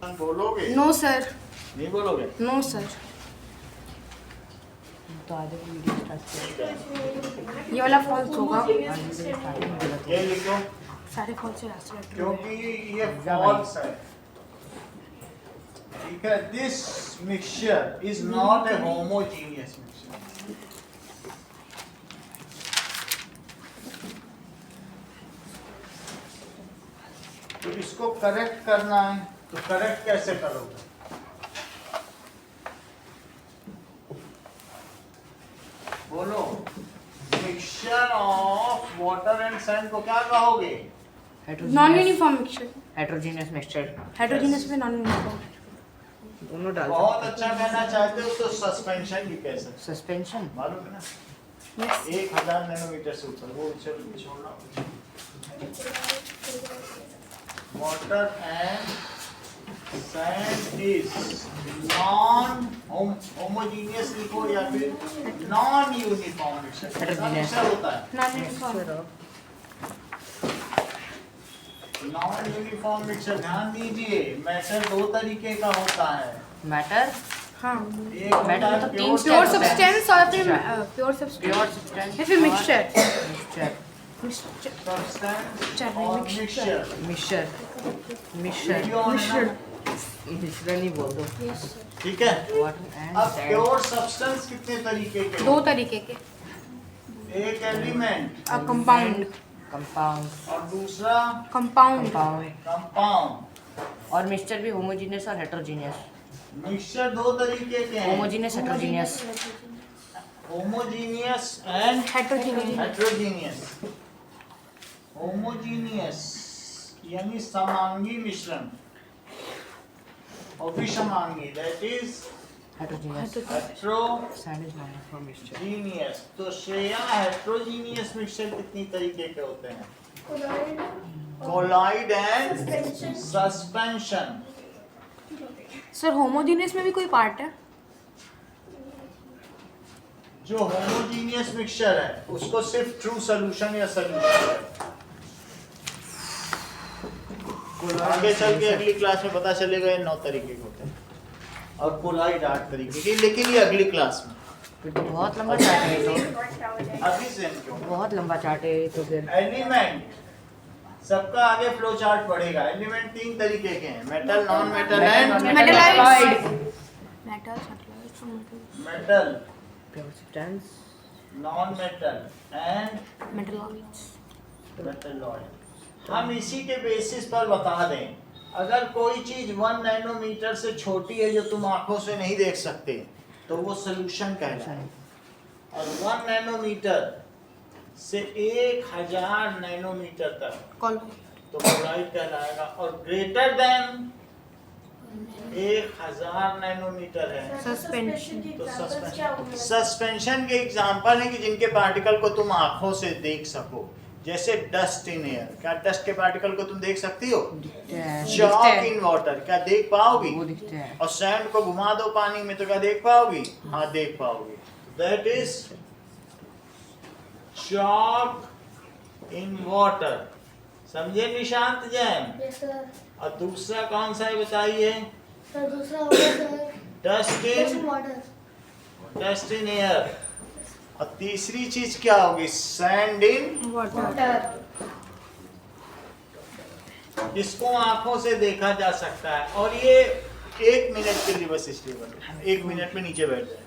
बोलोगे? No sir, नहीं बोलोगे? No sir. तो आधे वीडियो स्टार्ट किया। ये वाला फॉल्स होगा। ये लिखो सारे फॉल्स है लास्ट में। क्योंकि ये फॉल्स है। ठीक है, this mixture is not a homogeneous mixture. तो इसको करेक्ट करना है, तो करेक्ट कैसे करोगे? बोलो, mixture of water and sand को क्या कहोगे? Non uniform mixture. Heterogeneous mixture. Heterogeneous में नॉन यूनिफॉर्म। दोनों डाल बहुत अच्छा कहना चाहते हो तो सस्पेंशन भी कह सकते हो। सस्पेंशन। मालूम है ना? यस। 1000 नैनोमीटर से ऊपर वो छोड़ना। Water and sand is non homogeneous लिखो या फिर नॉन यूनिफॉर्म मिक्सचर होता है। Non uniform. Non uniform mixture ध्यान दीजिए, मैटर दो तरीके का होता है। मैटर। हाँ, एक होता Matter है मतलब प्योर प्योर substance। सब्सटेंस और फिर प्योर सब्सटेंस प्योर सब्सटेंस। या फिर मिक्सचर। मिक्सचर। मिक्सचर सब्सटेंस और mixture. Mixture. Mixture. Video on है ना? मिक्सचर नहीं बोल दो। ठीक है। वाटर एंड अब सैंड। प्योर सब्सटेंस कितने तरीके के? दो तरीके के। एक एलिमेंट कंपाउंड। कंपाउंड। और दूसरा कंपाउंड। कंपाउंड। कंपाउंड। और मिक्सचर भी होमोजीनियस और हेट्रोजीनियस। मिक्सचर दो तरीके के हैं, homogeneous heterogeneous. Homogeneous and heterogeneous. Heterogeneous. Homogeneous यानी समांगी मिश्रण और विषमांगी that is heterogeneous. Heterogeneous. Sand is non uniform mixture. तो श्रेया हेट्रोजीनियस मिक्सचर कितनी तरीके के होते हैं? Colloid and suspension. Sir homogeneous में भी कोई पार्ट है? जो होमोजीनियस मिक्सचर है उसको सिर्फ ट्रू सॉल्यूशन या सॉल्यूशन आगे चल के अगली क्लास में पता चलेगा ये 9 तरीके के होते हैं और कोलॉइड 8 तरीके की, लेकिन ये अगली क्लास में। फिर तो बहुत लंबा चार्ट है ये तो। अभी से क्यों? बहुत लंबा चार्ट है ये तो फिर। एलिमेंट सबका आगे फ्लो चार्ट पड़ेगा। एलिमेंट 3 तरीके के हैं, metal, non metal and मेटलाइट्स। Metal, pure substance. Non metal and metalloids. Metalloid. हम इसी के बेसिस पर बता दें, अगर कोई चीज 1 नैनोमीटर से छोटी है जो तुम आंखों से नहीं देख सकते तो वो सॉल्यूशन कहलाएगा, और 1 नैनोमीटर से 1000 नैनोमीटर तक तो कोलॉइड कहलाएगा, और ग्रेटर देन 1000 नैनोमीटर है सस्पेंशन। तो सस्पेंशन के एग्जांपल है कि जिनके पार्टिकल को तुम आंखों से देख सको, जैसे डस्ट इन एयर। क्या डस्ट के पार्टिकल को तुम देख सकती हो? चॉक इन वाटर क्या देख पाओगी? वो दिखते हैं। और सैंड को घुमा दो पानी में तो क्या देख पाओगी? हाँ देख पाओगी। That is chalk in water. समझे निशांत जैन? Yes sir. और दूसरा कौन सा है बताइए? सर दूसरा होगा sir dust in water. Dust in air. और तीसरी चीज क्या होगी? Sand in water. इसको आंखों से देखा जा सकता है, और ये 1 मिनट के लिए बस स्टेबल है, 1 मिनट में नीचे बैठ जाए,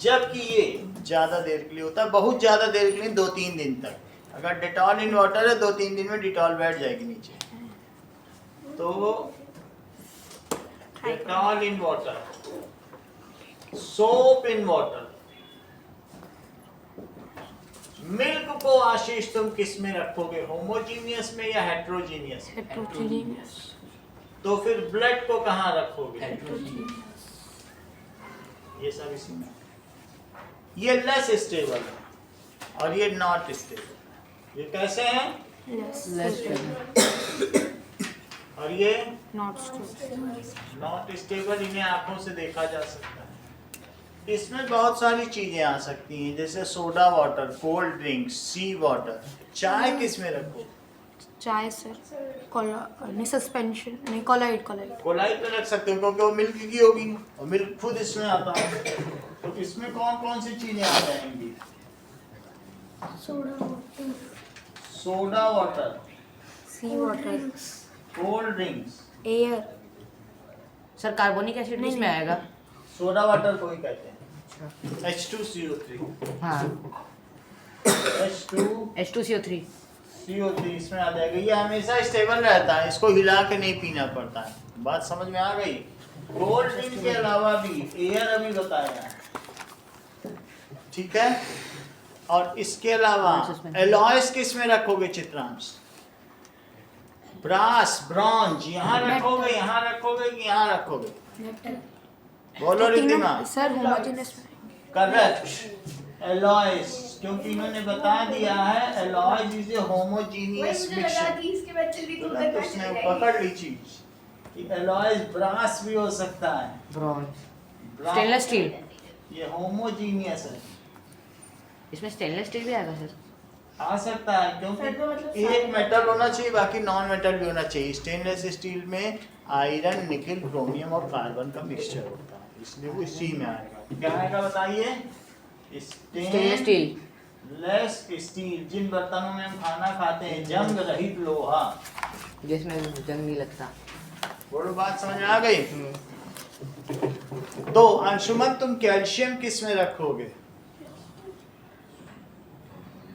जबकि ये ज्यादा देर के लिए होता है, बहुत ज्यादा देर के लिए 2-3 दिन तक। अगर डिटॉल इन वाटर है 2-3 दिन में डिटॉल बैठ जाएगी नीचे। तो Dettol in water, soap in water. Milk को आशीष तुम किस में रखोगे, होमोजीनियस में या हेट्रोजीनियस में? हेट्रोजीनियस। तो फिर ब्लड को कहाँ रखोगे? ये सब इसी में। ये लेस स्टेबल है और ये नॉट स्टेबल। ये कैसे हैं? लेस और ये नॉट स्टेबल। Not stable. इन्हें आंखों से देखा जा सकता है। इसमें बहुत सारी चीजें आ सकती हैं, जैसे सोडा वाटर, कोल्ड ड्रिंक, सी वाटर। चाय किस में रखो? चाय सर नहीं सस्पेंशन नहीं कोलाइड कोलाइड पे रख सकते हो क्योंकि वो मिल्क की होगी और मिल्क खुद इसमें आता है। तो इसमें कौन कौन सी चीजें आ जाएंगी? Soda water, soda water, sea water cold drinks. Air sir carbonic acid नहीं, किसमें नहीं। आएगा? सोडा वाटर को ही कहते हैं। H2CO3, हाँ H2CO3 H2CO3 इसमें आ जाएगा। ये हमेशा स्टेबल रहता है, इसको हिला के नहीं पीना पड़ता है। बात समझ में आ गई? कोल्ड ड्रिंक के अलावा भी एयर अभी बताया, ठीक है। और इसके अलावा एलॉयस किस में रखोगे चित्रांश? ब्रास, ब्रॉन्ज, यहाँ रखोगे, यहाँ रखोगे कि यहाँ रखोगे? मेटल, बोलो रिद्धिमा। सर होमोजेनियस में करेक्ट, एलॉयस, क्योंकि इन्होंने बता दिया है Alois is a homogeneous mixture. तुरंत उसने पकड़ ली चीज कि एलॉयस ब्रास भी हो सकता है, ब्रॉन्ज, ब्रास- स्टेनलेस स्टील। ये होमोजीनियस है, इसमें स्टेनलेस स्टील भी आएगा सर? आ सकता है क्योंकि सर, तो मतलब एक सारे- मेटल होना चाहिए, बाकी नॉन मेटल भी होना चाहिए। स्टेनलेस स्टील में आयरन, निकल, क्रोमियम और कार्बन का मिक्सचर होता है, इसलिए वो इसी में आएगा। क्या आएगा बताइए? Stainless steel. लेस स्टील, जिन बर्तनों में हम खाना खाते हैं, जंग रहित लोहा। जिसमें जंग नहीं लगता। बोलो, बात समझ में आ गई? तो अंशुमन, तुम कैल्शियम किस में रखोगे?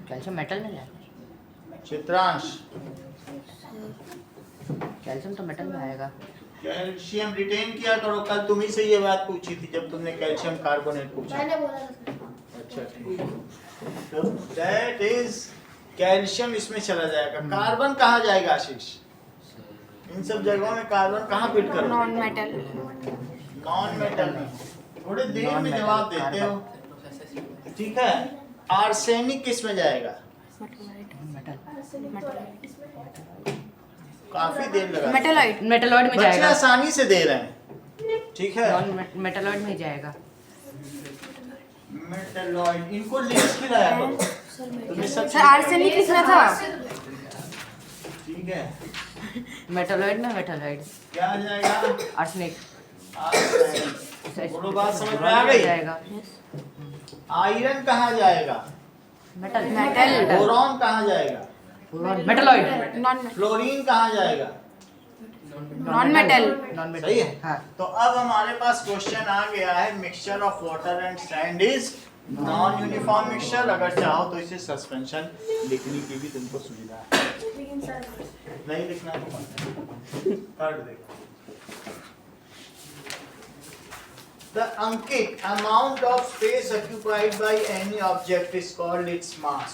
कैल्शियम मेटल में जाएगा। चित्रांश, कैल्शियम तो मेटल में आएगा। कैल्शियम रिटेन किया करो। कल तुम ही से ये बात पूछी थी जब तुमने कैल्शियम कार्बोनेट पूछा। मैंने बोला था। अच्छा, ठीक है। तो दैट इज कैल्शियम इसमें चला जाएगा। कार्बन कहाँ जाएगा आशीष? इन सब जगहों में कार्बन कहाँ फिट करो? नॉन मेटल नॉन मेटल में। थोड़ी देर में जवाब देते हो, ठीक है। आर्सेनिक किस में जाएगा? काफी देर लगा, मेटलाइट मेटलॉइड में बच्चे जाएगा। आसानी से दे रहे हैं, ठीक है। नॉन मेटलॉइड में ही जाएगा। मेटलॉइड, इनको लिस्ट खिलाया करो। तुम्हें सब सर आर्सेनिक किसमें था? ठीक है। मेटलॉइड में मेटलॉइड। क्या आ जाएगा? आर्सेनिक। आर्सेनिक। बोलो, बात समझ में आ गई? जाएगा। आयरन कहाँ जाएगा? मेटल। मेटल। बोरॉन कहाँ जाएगा? मेटलॉइड। नॉन फ्लोरीन कहाँ जाएगा? Non metal non metal. सही है। हाँ। तो अब हमारे पास क्वेश्चन आ गया है, mixture of water and sand is non uniform mixture. अगर चाहो तो इसे सस्पेंशन लिखने की भी तुमको सुविधा है। लेकिन सर नहीं लिखना तो कर दे। The Ankit, amount of space occupied by any object is called its mass.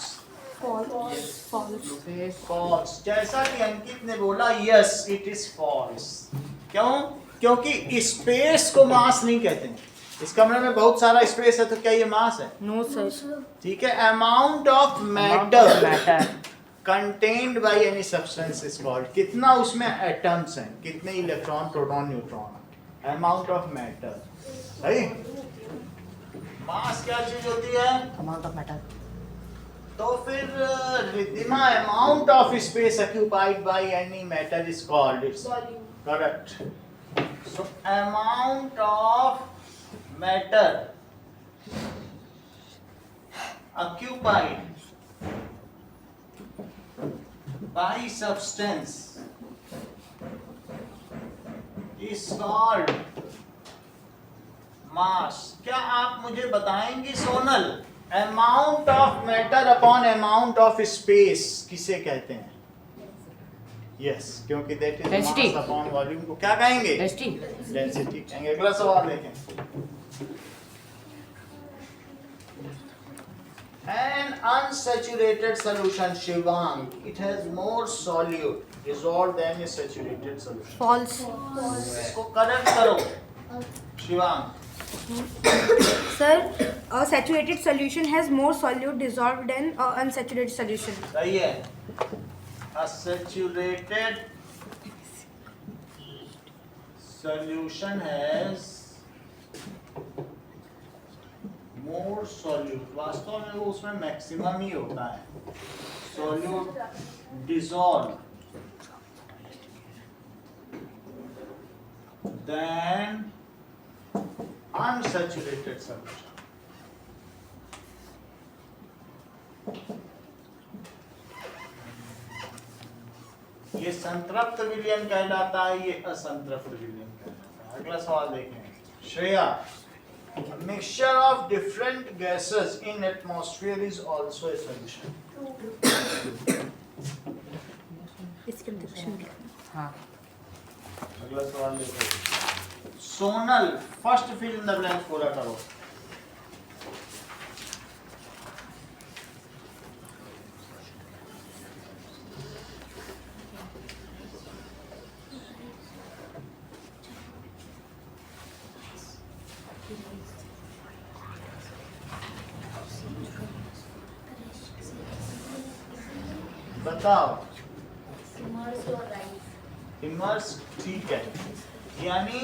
False. जैसा कि अंकित ने बोला, yes, it is false. क्यों? क्योंकि स्पेस को मास नहीं कहते हैं। इस कमरे में बहुत सारा स्पेस है, तो क्या ये मास है? नो सर ठीक है। Amount of matter contained by any substance is called, कितना उसमें एटम्स हैं, कितने electron, proton, neutron. Amount of matter, सही। मास क्या चीज होती है? Amount of metal. तो फिर Riddhima, amount of space occupied by any matter is called its correct. So amount of matter occupied by substance is called mass. क्या आप मुझे बताएंगी Sonal, amount of matter upon amount of space किसे कहते हैं? Yes, क्योंकि that is Density. Mass upon volume को क्या कहेंगे? डेंसिटी। डेंसिटी कहेंगे। अगला सवाल देखें। An unsaturated solution, Shivang, it has more solute dissolved than a saturated solution. False इसको करेक्ट करो Shivang. Sir a saturated solution has more solute dissolved than a unsaturated solution. सही है। A saturated solution has more solute, वास्तव में वो उसमें maximum ही होता है। solute dissolved than unsaturated solution. ये संतृप्त विलयन कहलाता है, ये असंतृप्त विलयन कहलाता है। अगला सवाल देखें। Shreya, a mixture of different gases in atmosphere is also a solution. इसके अंदर कुछ नहीं लिखा। हाँ अगला सवाल देखो। Sonal, first fill in the blank पूरा करो। बताओ। Immerse or rise. इमर्स, ठीक है। यानी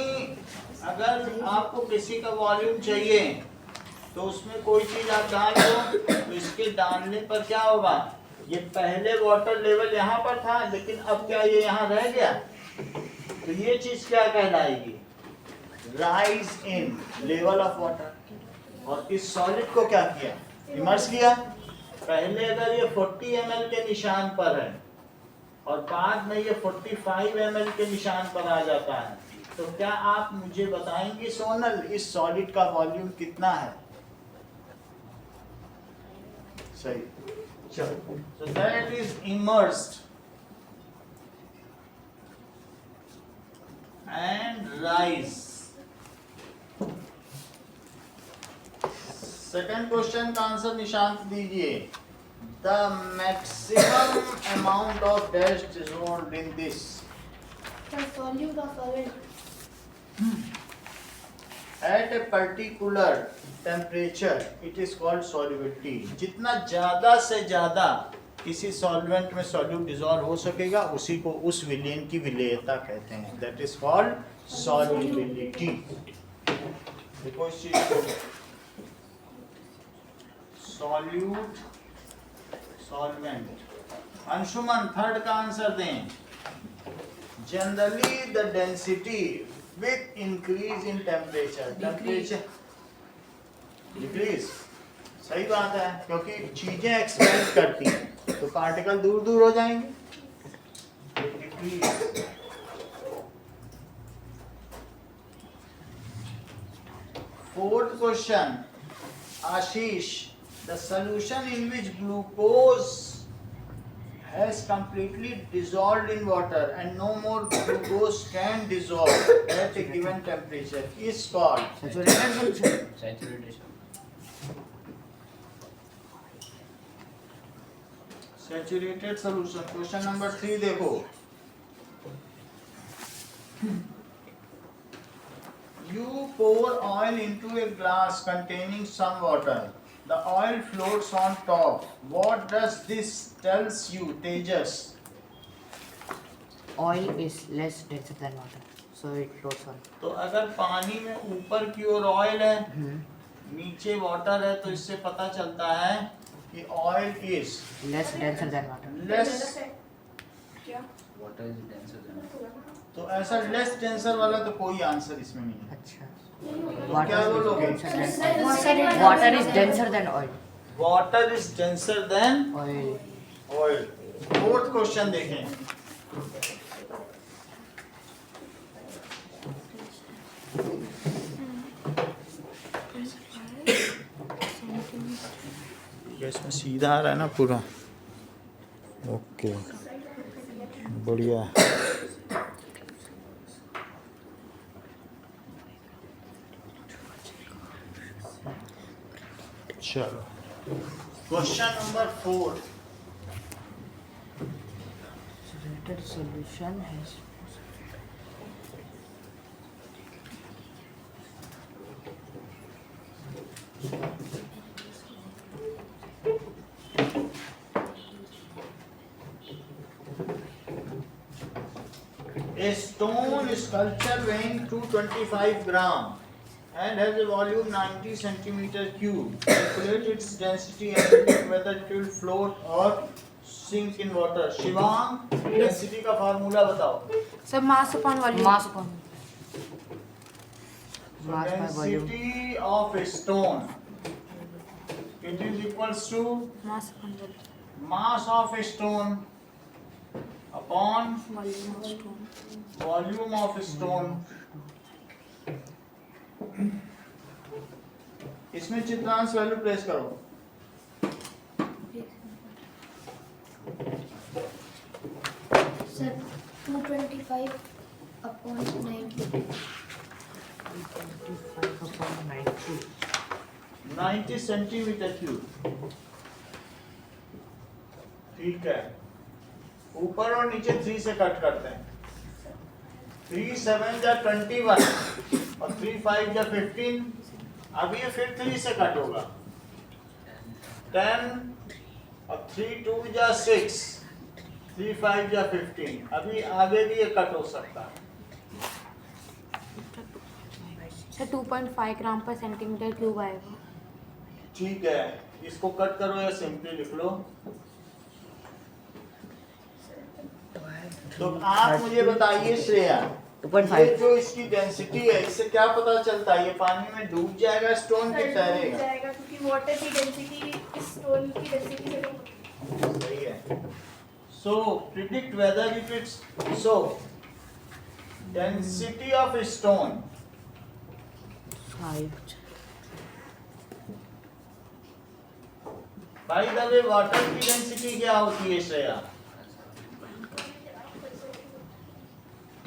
अगर आपको किसी का वॉल्यूम चाहिए तो उसमें कोई चीज आप डाल दो, तो इसके डालने पर क्या होगा, ये पहले वाटर लेवल यहाँ पर था, लेकिन अब क्या ये यहाँ रह गया, तो ये चीज क्या कहलाएगी, rise in level of water. और इस सॉलिड को क्या किया, इमर्स किया। पहले अगर ये 40 ml के निशान पर है और बाद में ये 45 ml के निशान पर आ जाता है, तो क्या आप मुझे बताएंगे सोनल इस सॉलिड का वॉल्यूम कितना है? सही, चलो। So that is immersed and rise. Second question का आंसर निशांत दीजिए। The maximum amount of dash dissolved in this. The solute of oil. At a particular temperature, it is called solubility. जितना ज्यादा से ज्यादा किसी सॉल्वेंट में सॉल्यूट डिसॉल्व हो सकेगा, उसी को उस विलयन की विलेयता कहते हैं। That is called solubility. देखो इस चीज को, सॉल्यूट, सॉल्वेंट। अंशुमन थर्ड का आंसर दें। Generally the density with increase in temperature, temperature decrease. सही बात है, क्योंकि चीजें एक्सपेंड करती हैं तो पार्टिकल दूर दूर हो जाएंगे। Decrease. Fourth question, Ashish, the solution in which glucose has completely dissolved in water and no more glucose can dissolve at a given temperature is called saturated solution. saturated solution. Question number 3 देखो। You pour oil into a glass containing some water. The oil floats on top. What does this tells you, Tejas? Oil is less denser than water, so it floats on. तो अगर पानी में ऊपर की ओर oil है, नीचे water है, तो इससे पता चलता है कि oil is Less denser than water. Less. Water is denser than water. तो ऐसा लेस डेंसर वाला तो कोई आंसर इसमें नहीं है। अच्छा। क्या बोलोगे? Water is denser than oil. Water is denser then Oil. Oil. Fourth question देखें। इसमें सीधा आ रहा है ना पूरा, ओके, बढ़िया। चलो, question number 4। Saturated solution has A stone sculpture weighing 225 gram and has a volume 90 centimeter cube. Calculate its density and predict whether it will float or sink in water. Shivang, density का formula बताओ। Sir mass upon volume. mass upon So Mass by volume. density of a stone, it is equals to Mass upon volume. mass of a stone upon Volume of stone. volume of a stone. इसमें Chitransh value place करो. Sir, 225 upon 90. 25 upon 90. 90 centimetre cube. ठीक है. ऊपर और नीचे 3 से cut करते हैं. 3 7 जा 21 और 3 5 जा 15. अब ये फिर 3 से कट होगा. 10 और 3 2 जा 6, 3 5 जा 15. अभी आगे भी ये कट हो सकता है. सर 2.5 ग्राम पर सेंटीमीटर क्यूब आएगा. ठीक है, इसको कट करो या सिंपली लिख लो. तो आप मुझे बताइए श्रेया, 2.5. ये जो इसकी डेंसिटी है, इससे क्या पता चलता है ये पानी में डूब जाएगा स्टोन की तैरेगा? जाएगा क्योंकि वाटर की डेंसिटी स्टोन की डेंसिटी से कम. सही है. So predict whether if it's so density of stone 5. By the way water की डेंसिटी क्या होती है Shreya?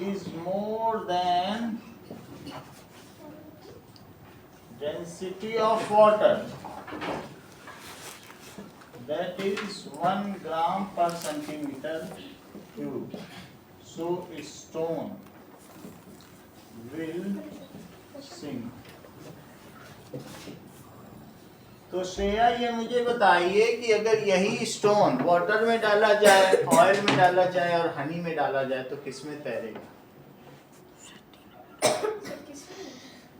is more than density of water, that is 1 gram per centimeter cube. So a stone will sink. तो श्रेया ये मुझे बताइए कि अगर यही स्टोन वाटर में डाला जाए, ऑयल में डाला जाए और हनी में डाला जाए तो किस में तैरेगा?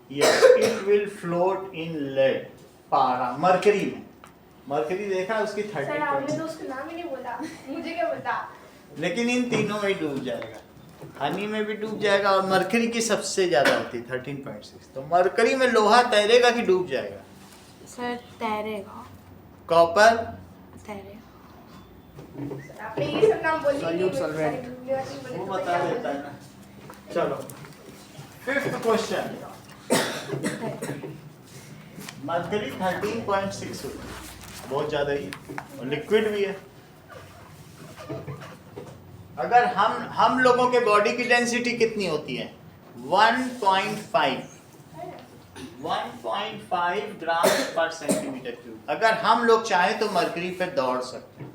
Yes, it will float in lead. पारा, मरकरी में. मरकरी देखा उसकी 30. सर आपने तो उसका नाम ही नहीं बोला. मुझे क्या पता. लेकिन इन तीनों में डूब जाएगा. हनी में भी डूब जाएगा और मरकरी की सबसे ज्यादा होती है 13.6. तो मरकरी में लोहा तैरेगा कि डूब जाएगा? सर तैरेगा. कॉपर तैरेगा. सर आपने ये सब नाम बोल Solute solvent. वो बता देता है ना. चलो 5th क्वेश्चन. मरकरी 13.6 होता है, बहुत ज्यादा ही, और लिक्विड भी है. अगर हम लोगों के बॉडी की डेंसिटी कितनी होती है? 1.5 ग्राम पर सेंटीमीटर क्यूब. अगर हम लोग चाहें तो मरकरी पे दौड़ सकते हैं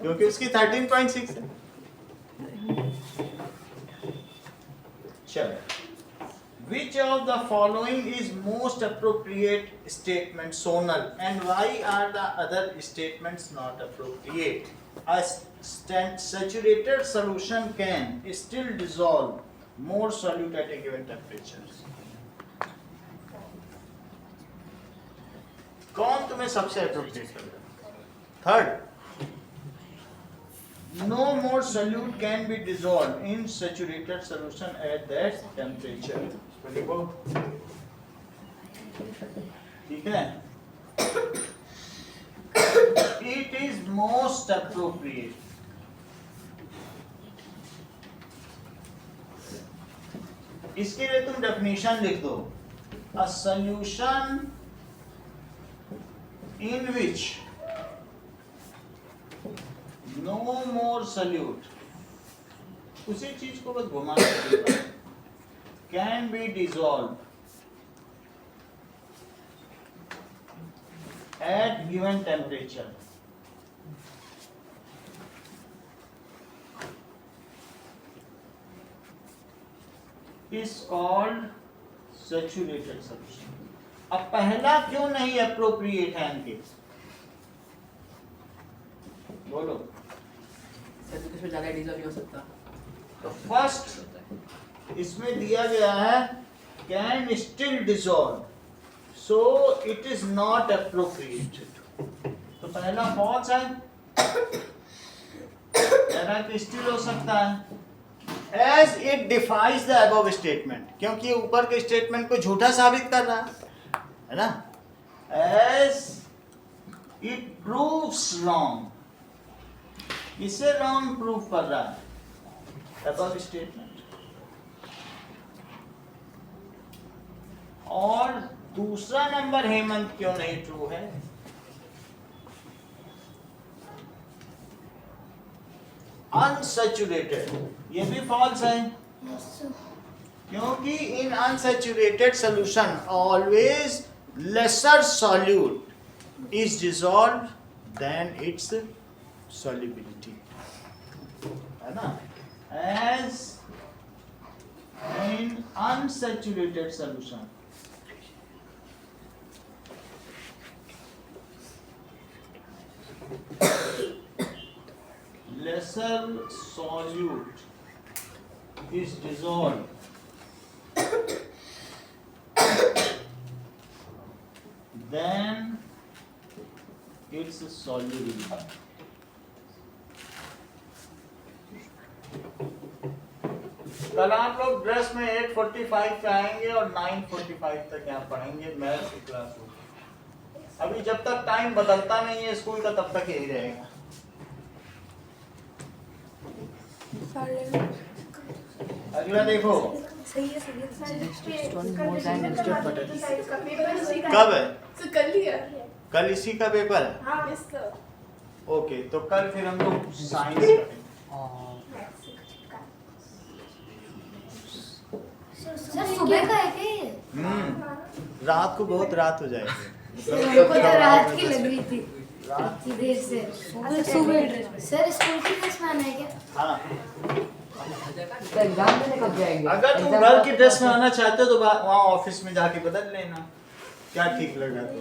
क्योंकि उसकी 13.6 है. चलो. Which of the following is most appropriate statement sonal and why are the other statements not appropriate? A saturated solution can still dissolve more solute at a given temperature. कौन तुम्हें सबसे appropriate लग रहा है? Third. No more solute can be dissolved in saturated solution at that temperature. लिखो. ठीक है. It is most appropriate. इसके लिए तुम डेफिनेशन लिख दो. A solution in which no more solute, उसी चीज को बस घुमा के can be dissolved at given temperature. Is called saturated solution. अब पहला क्यों नहीं appropriate है इनके? बोलो. सर कुछ में ज़्यादा डीजल नहीं हो सकता. तो फर्स्ट इसमें दिया गया है can still dissolve, so it is not appropriate. तो पहला false है. ऐसा कि still हो सकता है. As it defies the above statement, क्योंकि ये ऊपर के स्टेटमेंट को झूठा साबित कर रहा है ना, एज इट प्रूव्स रॉन्ग, इसे रॉन्ग प्रूव कर रहा है अबव स्टेटमेंट। और दूसरा नंबर हेमंत क्यों नहीं ट्रू है? अनसैचुरेटेड, ये भी फॉल्स है, क्योंकि in unsaturated solution always lesser solute is dissolved than its solubility, है ना। As in unsaturated solution lesser solute is dissolved then its solubility। कल आप लोग ड्रेस में 8:45 पे आएंगे और 9:45 तक यहाँ पढ़ेंगे मैथ्स की क्लास होगी। अभी जब तक टाइम बदलता नहीं है स्कूल का तब तक यही रहेगा। अगला देखो, सही है सही है। कब है? कल ही है। कल इसी का पेपर है? हाँ मिस सर। ओके, तो कल फिर हम लोग साइंस करेंगे। सर सुबह का है क्या ये? रात को बहुत रात हो जाएगी। मेरे को तो रात की लग रही थी रात इतनी देर से। सुबह सर स्कूल की ड्रेस में आना है क्या? हाँ, एग्जाम देने कब जाएंगे? अगर तुम घर की ड्रेस में आना चाहते हो तो वहाँ ऑफिस में जाके बदल लेना, क्या ठीक लगा तो।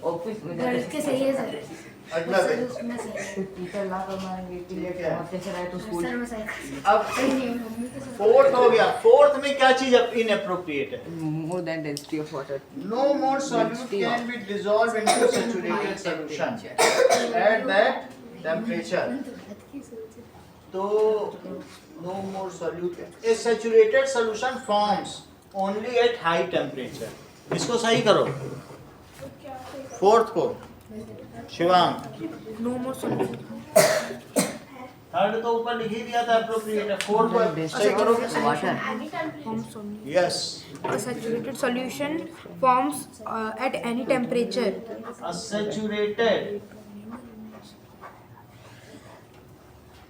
ऑफिस में गर्ल्स के सही है सर। अगला सर देखो, उसमें सही है। टीचर ना करवाएंगे कि ठीक है। टीचर आए तो स्कूल सर में सही अब सही नहीं है मम्मी के साथ। फोर्थ हो गया। फोर्थ में क्या चीज इनअप्रोप्रिएट है? more than density of water. No more solute can be dissolved into saturated solution at that temperature. तो no more solute. A saturated solution forms only at high temperature. इसको सही करो, फोर्थ को Shivang. No मोर solution. Third तो ऊपर लिख ही दिया था अप्रोप्रिएट है, फोर्थ को सही करोगे। Water. Forms only. Yes, A saturated solution forms at any temperature. Saturated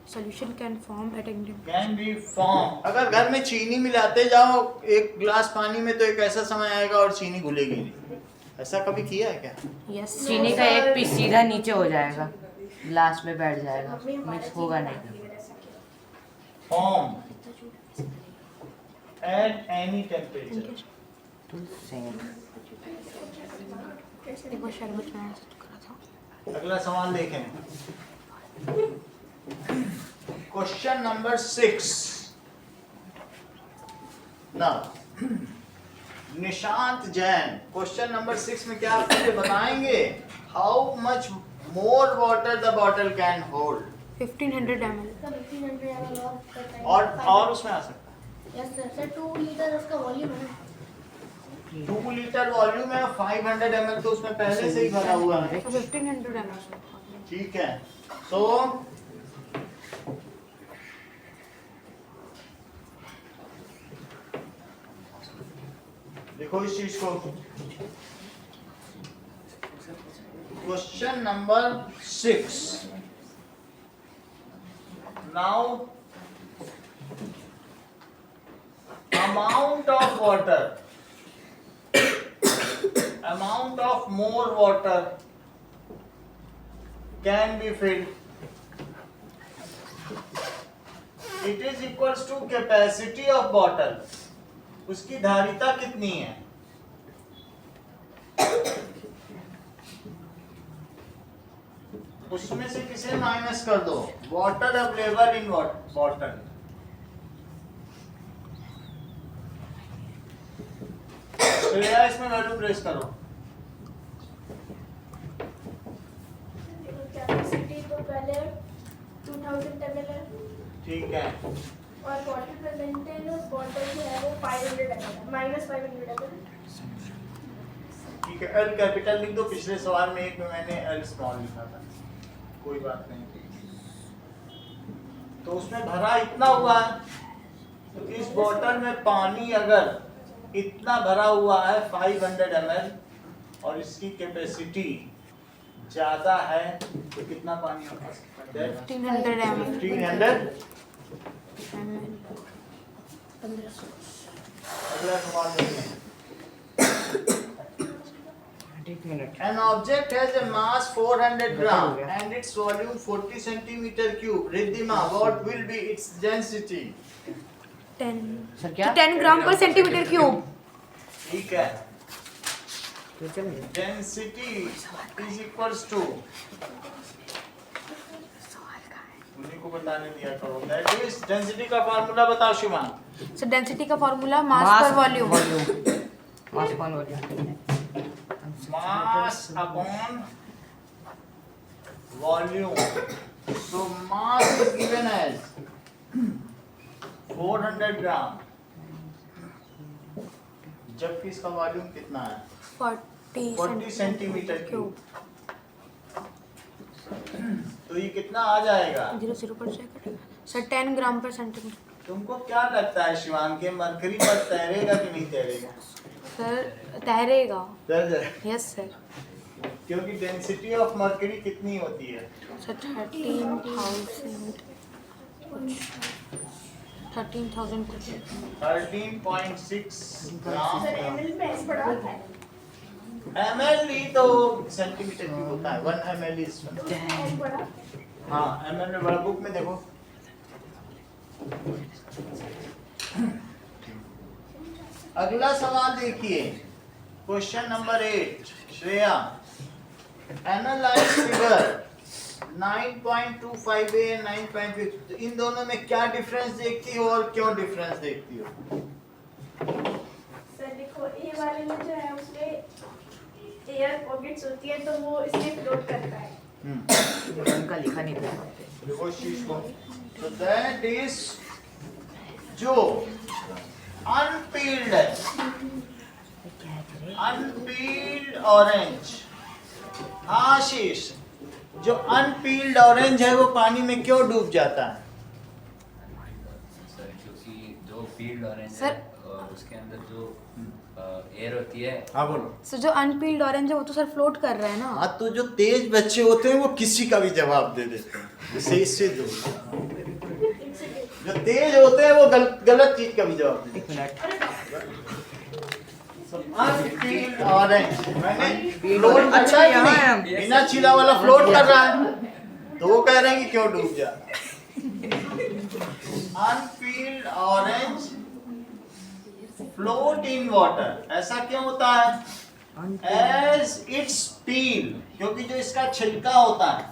Solution can form at any temperature. Can be form. अगर घर में चीनी मिलाते जाओ एक गिलास पानी में तो एक ऐसा समय आएगा और चीनी घुलेगी नहीं। ऐसा कभी किया है क्या? Yes. चीनी का एक पीस सीधा नीचे हो जाएगा, ग्लास में बैठ जाएगा, मिक्स होगा नहीं। Form at any temperature. एक बार शरबत में ऐसा करा था। अगला सवाल देखें, question number 6। Now Nishant Jain question number 6 में क्या आपको बताएंगे? How much more water the bottle can hold. 1500 ml. Sir 1500 ml और उसमें आ सकता है। Yes sir. सर 2 लीटर उसका वॉल्यूम है ना? 2 लीटर वॉल्यूम है, 500 ml तो उसमें पहले से ही भरा हुआ है। So 1500 ml. ठीक है, तो देखो इस चीज को, question number 6। Now amount of water, amount of more water can be filled. It is equals to capacity of bottle. उसकी धारिता कितनी है? उसमें से किसे माइनस कर दो? Water available in bottle. तो यार इसमें वैल्यू प्रेस करो। कैपेसिटी तो पहले 2000 ml है। ठीक है, और वाटर प्रेजेंट इन बॉटल जो है वो 500 ml है, -500 ml। ठीक है, एल कैपिटल लिख दो। पिछले सवाल में एक में मैंने एल स्मॉल लिखा था, कोई बात नहीं। तो उसमें भरा इतना हुआ है, तो इस बोतल में पानी अगर इतना भरा हुआ है 500 ml और इसकी कैपेसिटी ज्यादा है तो कितना पानी होगा? 1500 ml 1500। अगला सवाल देखते हैं। An object has a mass 400 gram and its volume 40 centimeter cube. Riddhima, what will be its density? 10 sir क्या? 10 ग्राम पर सेंटीमीटर क्यूब। ठीक है, density is equals to, उन्हीं को बताने दिया करो। That is density का फार्मूला बताओ शिवांग। सो डेंसिटी का फॉर्मूला मास पर वॉल्यूम। मास पर volume. Mass upon volume. So mass is given as 400 gram, जबकि इसका वॉल्यूम कितना है? 40 सेंटीमीटर क्यूब। तो ये कितना आ जाएगा? 0 पर सेकंड सर 10 ग्राम पर सेंटीमीटर। तुमको क्या लगता है शिवांग के मरकरी पर तैरेगा कि नहीं तैरेगा? सर तैरेगा। तैर जाएगा, यस सर। क्योंकि डेंसिटी ऑफ मरकरी कितनी होती है? सर 13,000 कुछ। 13.6 ग्राम। सर ml में s पड़ा होता है, ml ही तो सेंटीमीटर क्यूब होता है। 1 ml इज, s पड़ा। हाँ ml में बड़ा, बुक में देखो। अगला सवाल देखिए, question number 8। Shreya, analyse figure 9.25a and 9.5, इन दोनों में क्या डिफरेंस देखती हो और क्यों डिफरेंस देखती हो? सर देखो, ये वाले में जो है उसमें एयर पॉकेट्स होती है तो वो इसमें फ्लोट करता है। उनका लिखा नहीं था। देखो शीश को, तो दैट इज जो अनपील्ड है, अनपील्ड ऑरेंज। हाँ शीश, जो अनपील्ड ऑरेंज है वो पानी में क्यों डूब जाता है? सर क्योंकि जो फील्ड ऑरेंज है सर। उसके अंदर जो एयर होती है। हाँ बोलो। सो जो अनपील्ड ऑरेंज है वो तो सर फ्लोट कर रहा है ना। हाँ, तो जो तेज बच्चे होते हैं वो किसी का भी जवाब दे देते हैं, सही से दो। जो तेज होते हैं वो गलत चीज का भी जवाब दे देते हैं। अनपील्ड ऑरेंज, मैंने फ्लोट अच्छा है कि नहीं? बिना छिला वाला फ्लोट कर रहा है, तो वो कह रहे हैं कि क्यों डूब जा। अनपील्ड ऑरेंज फ्लोट इन वाटर। ऐसा क्यों होता है? एज इट्स पील, क्योंकि जो इसका छिलका होता है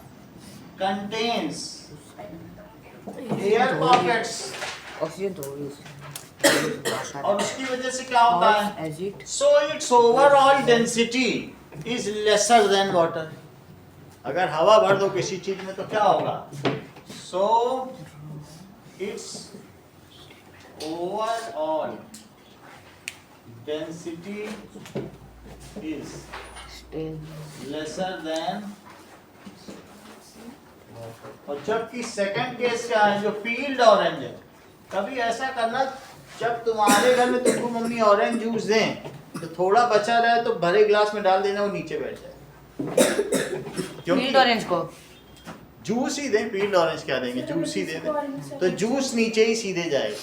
कंटेन्स एयर पॉकेट्स, ऑक्सीजन तो और उसकी वजह से क्या होता है? As it so its overall density is lesser than water. अगर हवा भर दो किसी चीज में तो क्या होगा? सो its overall density is lesser then. और जबकि सेकंड केस क्या है, जो फील्ड ऑरेंज है, कभी ऐसा करना जब तुम्हारे घर में तुमको मम्मी ऑरेंज जूस दें तो थोड़ा बचा रहे तो भरे गिलास में डाल देना, वो नीचे बैठ जाए। फील्ड ऑरेंज को जूस ही दें, फील्ड ऑरेंज क्या देंगे, जूस ही दे दें तो जूस नीचे ही सीधे जाएगा,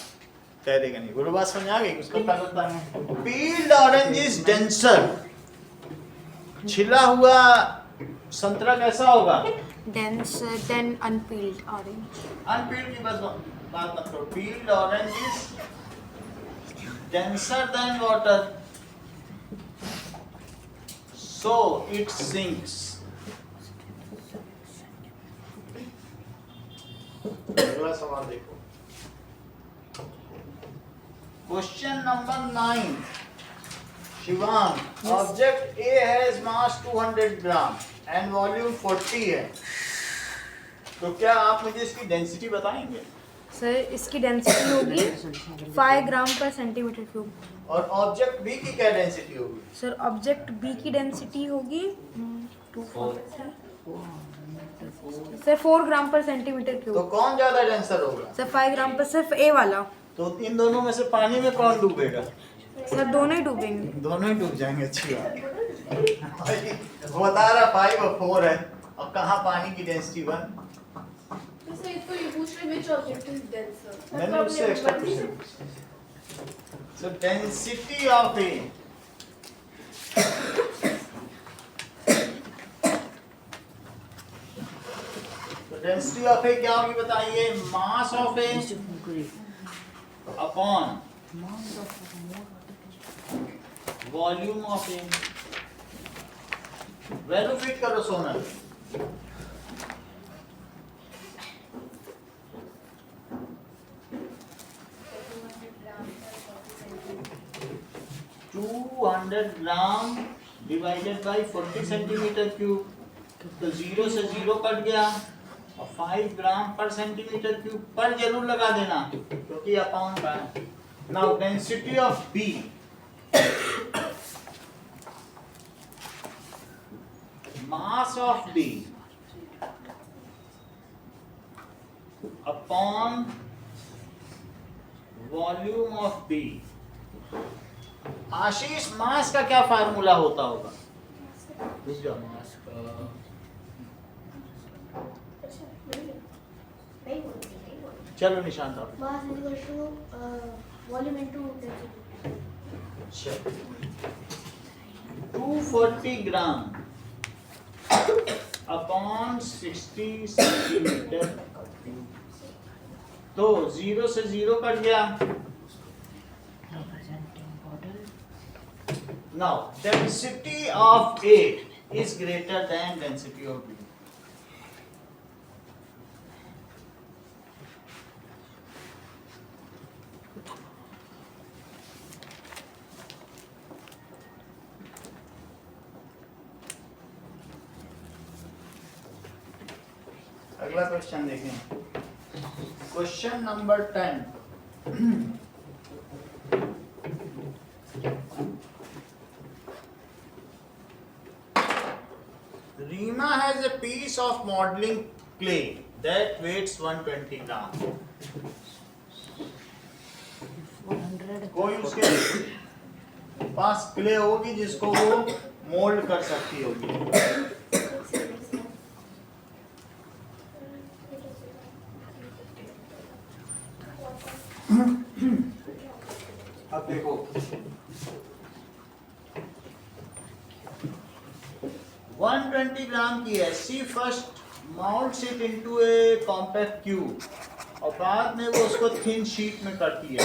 तैरेगा नहीं। बोलो बात समझ आ गई? उसका क्या करता है? Field orange is denser. छिला हुआ संतरा कैसा होगा? denser than unpeeled orange. अनपील्ड की बस बात मत करो। Field orange is denser than water, so it sinks. अगला सवाल देखो, question number 9। Shivang, object A has mass 200 gram and volume 40 है, तो क्या आप मुझे इसकी डेंसिटी बताएंगे? सर इसकी डेंसिटी होगी 5 ग्राम पर सेंटीमीटर क्यूब। और ऑब्जेक्ट बी की क्या डेंसिटी होगी? सर ऑब्जेक्ट बी की डेंसिटी होगी 4 ग्राम पर सेंटीमीटर तो क्यूब। कौन ज्यादा डेंसर होगा? सर 5 ग्राम पर सिर्फ ए वाला। तो इन दोनों में से पानी में कौन डूबेगा? सर दोनों ही डूबेंगे। दोनों ही डूब जाएंगे। अच्छी बात। भाई, वो बता रहा 5 और 4 है, और कहाँ पानी की डेंसिटी 1? वैसे तो ये पूछ रहे which object is denser. मैंने उससे extra question. So density of A, density of A क्या होगी बताइए? Mass of A upon volume of A. Value fit करो Sonal. To 100 gram divided by 40 centimetre cube, तो 0 से 0 कट गया, और 5 ग्राम पर सेंटीमीटर क्यूब पर जरूर लगा देना क्योंकि अपॉन का है। Now density of B, mass of B upon volume of B. Ashish, mass का क्या फार्मूला होता होगा? रुक जाओ। मास का नहीं बोलूंगी। चलो निशांत आप। Mass is equal to volume into density. 240 gram upon 60 centimetre, तो 0 से 0 कट गया। Now density of A is greater than density of B. अगला क्वेश्चन देखें। Question number 10। Rima has a piece of modeling clay that weighs 120 gram. कोई उसके पास clay होगी जिसको वो मोल्ड कर सकती होगी। अब देखो, 120 ग्राम की है। C first mounts it into a compact cube और बाद में वो उसको थिन शीट में करती है।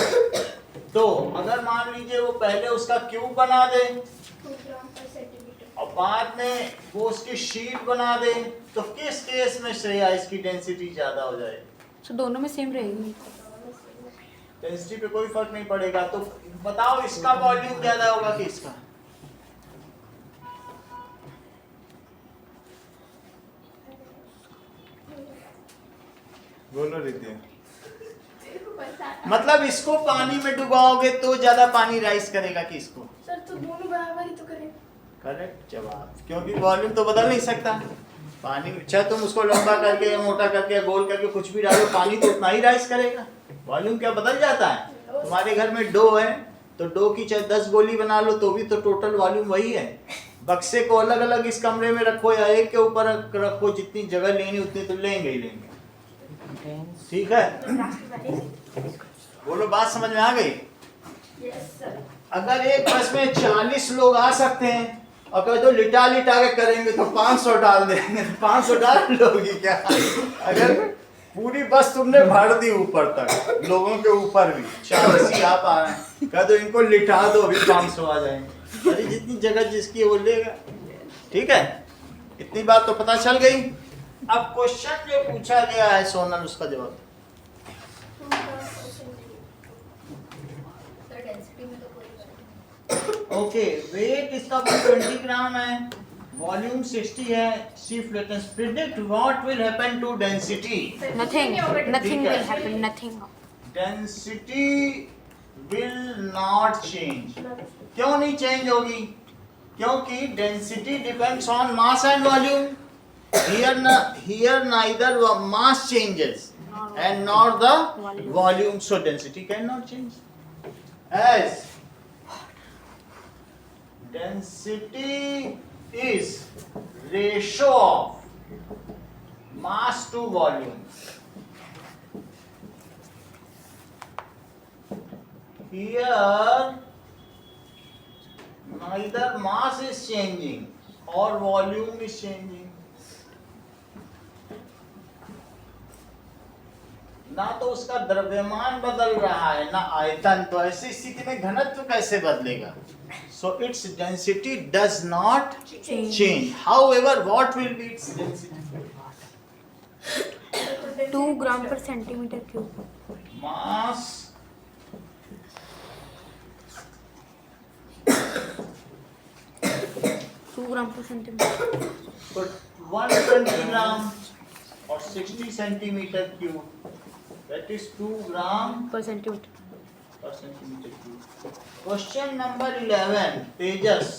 तो अगर मान लीजिए वो पहले उसका क्यूब बना दे 2 ग्राम पर सेंटीमीटर और बाद में वो उसकी शीट बना दे, तो किस केस में श्रेया इसकी डेंसिटी ज्यादा हो जाएगी? सो दोनों में सेम रहेगी। डेंसिटी पे कोई फर्क नहीं पड़ेगा। तो बताओ इसका वॉल्यूम ज्यादा होगा कि इसका? बोलो रिद्धिया। मतलब इसको पानी में डुबाओगे तो ज्यादा पानी राइज करेगा कि इसको? सर तो दोनों बराबर ही तो करें। करेक्ट जवाब, क्योंकि वॉल्यूम तो बदल नहीं सकता। पानी अच्छा तुम उसको लंबा करके या मोटा करके या गोल करके कुछ भी डालो, पानी तो उतना ही राइज करेगा। वॉल्यूम क्या बदल जाता है? तुम्हारे घर में डो है तो डो की चाहे 10 गोली बना लो तो भी तो टोटल वॉल्यूम वही है। बक्से को अलग अलग इस कमरे में रखो या एक के ऊपर रखो, जितनी जगह लेनी उतनी तो लेंगे ही लेंगे। ठीक है, बोलो बात समझ में आ गई? Yes sir. अगर एक बस में 40 लोग आ सकते हैं और कहे तो लिटा लिटा के करेंगे तो 500 डाल देंगे, 500 डाल लोगी क्या? अगर पूरी बस तुमने भर दी ऊपर तक, लोगों के ऊपर भी 40 ही आ पा रहे हैं, कह दो इनको लिटा दो अभी 500 आ जाएंगे। अरे जितनी जगह जिसकी वो लेगा। ठीक है, इतनी बात तो पता चल गई। अब क्वेश्चन जो पूछा गया है सोनल, उसका जवाब। 2 ग्राम पर सेंटीमीटर। सर डेंसिटी में तो कोई फर्क नहीं। ओके, वेट इसका 120 ग्राम है, वॉल्यूम 60 है, see flatness. Predict what will happen to density. Nothing. Nothing ठीक है। will happen. Nothing. Density will not change. क्यों नहीं चेंज होगी? क्योंकि density depends on mass and volume. Here neither mass changes and nor the volume, so density cannot change. As density is ratio of mass to volume. Here neither mass is changing or volume is changing. ना तो उसका द्रव्यमान बदल रहा है ना आयतन, तो ऐसी स्थिति में घनत्व कैसे बदलेगा? So its density does not change. However what will be its density? 2 gram per centimeter cube. Mass Two gram per centimeter. तो 120 ग्राम और 60 centimetre cube, that is 2 gram Per centimeter. per centimeter cube. Question number 11, Tejas.